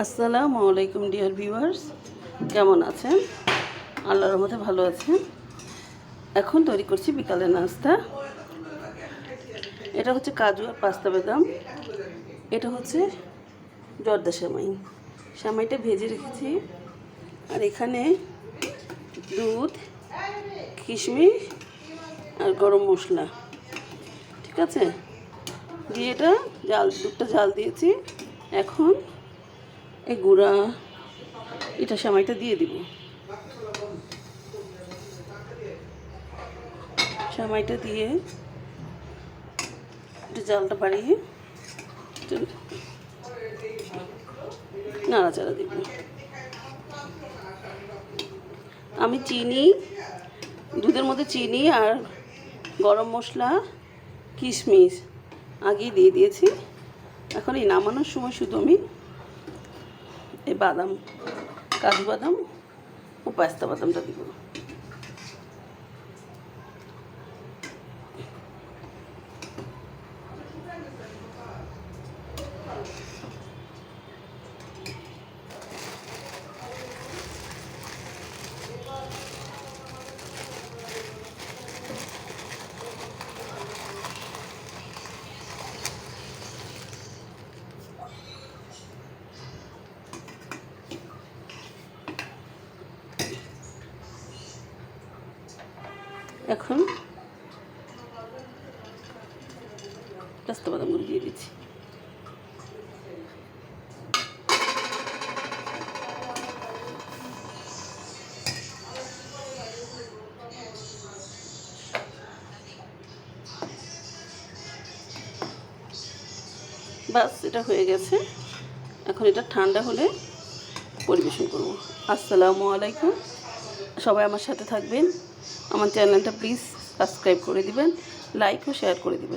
আসসালামু আলাইকুম dear viewers, কেমন আছেন? আল্লাহর রহমতে ভালো আছেন। এখন তৈরি করছি বিকালের নাস্তা। এটা হচ্ছে কাজু আর পাস্তা বাদাম, এটা হচ্ছে জর্দা সেমাই। সেমাইটা ভেজে রেখেছি, আর এখানে দুধ, কিশমিশ আর গরম মশলা, ঠিক আছে, দিয়ে এটা দুধটা জাল দিয়েছি। এখন এই গুঁড়া এটা সেমাইটা দিয়ে দিব। সেমাইটা দিয়ে একটু জালটা বাড়িয়ে একটু নাড়াচাড়া দিব। আমি দুধের মধ্যে চিনি আর গরম মশলা, কিশমিশ আগেই দিয়ে দিয়েছি। এখন এই নামানোর সময় শুধু আমি এই কাজু বাদাম ও পাস্তা বাদামটা দিব। এখন পাস্তা বাদামগুলো দিয়ে দিচ্ছি। বাস, এটা হয়ে গেছে। এখন এটা ঠান্ডা হলে পরিবেশন করব। আসসালামু আলাইকুম, সবাই আমার সাথে থাকবেন। আমার চ্যানেলটা প্লিজ সাবস্ক্রাইব করে দিবেন, লাইক ও শেয়ার করে দিবেন।